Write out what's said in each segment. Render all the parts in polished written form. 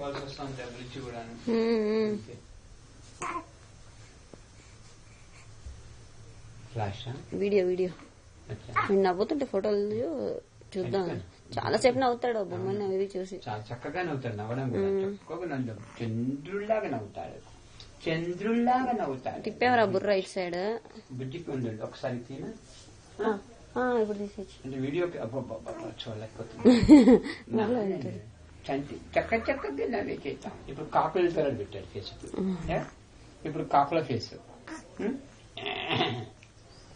పెట్టుకోవాల్సి వస్తుంది బ్రిడ్జ్ కూడా. ఫ్లాష్ వీడియో నవ్వుతుంటే ఫోటోలు చూద్దాం. చాలా సేపు నవ్వుతాడు బొమ్మల్ని అవి చూసి. చాలా చక్కగా నవ్వుతాడు. నవ్వడం కూడా చక్కగా చంద్రుల్లాగా నవ్వుతాడు. చంద్రుల్లాగా నవ్వుతాడు. తిప్పేవరా బుర్ర ఇటు సైడ్ బుజ్జికి ఉండండి ఒకసారి తిన. ఇప్పుడు తీసేసి అంటే వీడియో చూడలేకపోతుంది. చక్కగా నవ్వే చేస్తాం. ఇప్పుడు కాకుల కలర్ పెట్టాడు ఫేస్. ఇప్పుడు కాకుల ఫేస్.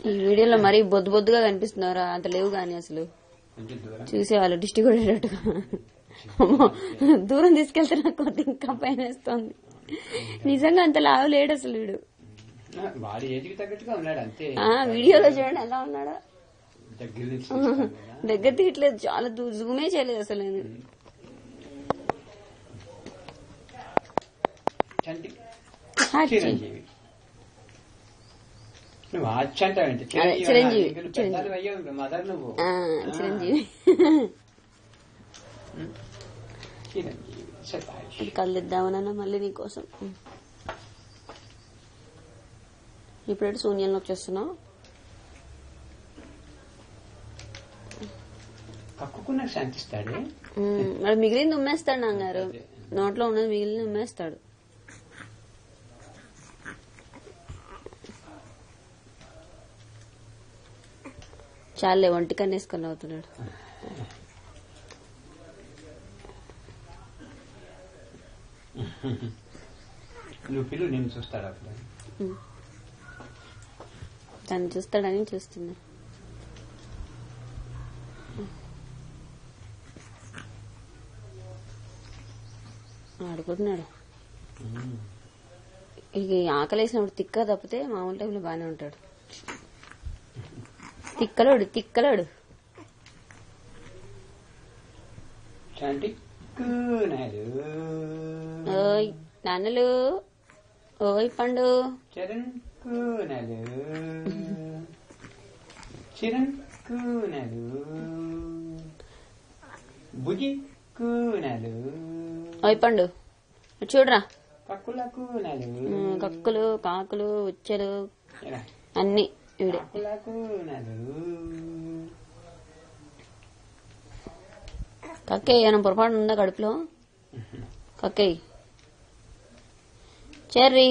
ఈ వీడియోలో మరీ బొద్దుగా కనిపిస్తున్నారా? అంత లేవు గాని అసలు చూసేవాళ్ళు దిష్టి కొట్టేటట్టుగా. దూరం తీసుకెళ్తే నాకు ఇంకా పైన వేస్తోంది. నిజంగా అంత లావు లేడు అసలు వీడు. వాడి ఏజ్కి తగ్గట్టుగా ఉన్నాడు అంతే. వీడియోలో చూడండి ఎలా ఉన్నాడా. దగ్గర తీయట్లేదు, చాలా జూమే చేయలేదు అసలు నేను. చిరంజీవి నువ్వు అచ్చంటావేంటి? చిరంజీవి మదర్ నువ్వు. చిరంజీవి కళ్ళిద్దామన్నా మళ్ళీ నీకోసం. ఇప్పుడైతే శూన్యంలో వచ్చేస్తున్నావు. కక్కుకున్నా శాంతిస్తాడు. మరి మిగిలింది ఉమ్మేస్తాడు నాన్నగారు. నోట్లో ఉన్నది మిగిలింది ఉమ్మేస్తాడు. చాలే ఒంటి కన్నేసుకొని అవుతున్నాడు. నువ్వు పిల్లు నేను చూస్తాడు అప్పుడు. తను చూస్తాడని చూస్తున్నా. ఆడుకుంటున్నాడు. ఇక ఆకలేసినప్పుడు తిక్క తప్పితే మామూలు టైంలో బాగానే ఉంటాడు. తిక్కలోడు ఓయ్ నాన్నలు, ఓయ్ పండు, చరణ్ కూనలు, చిరణ్ కూనలు, బుజి కూనలు, ఓయ్ పండు చూడరా. కక్కుల కూనలు, కక్కులు కాకులు ఉచ్చెలు అన్ని ఇవిడే. కక్కేయి ఏమైనా పొరపాటు ఉందా కడుపులో? కక్కేయి. చెర్రీ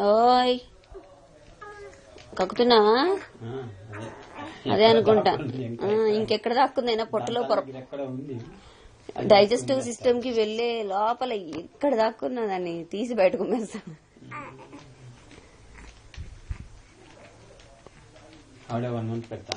ఓయ్ కక్కుతున్నావా? అదే అనుకుంటా. ఇంకెక్కడ దాక్కుందైనా పొట్టలో డైజెస్టివ్ సిస్టమ్ కి వెళ్లే లోపల ఎక్కడ దాక్కున్నా దాన్ని తీసి బయటకు ఉమ్మేస్తాను. ఆవిడ 1 month పెడతా.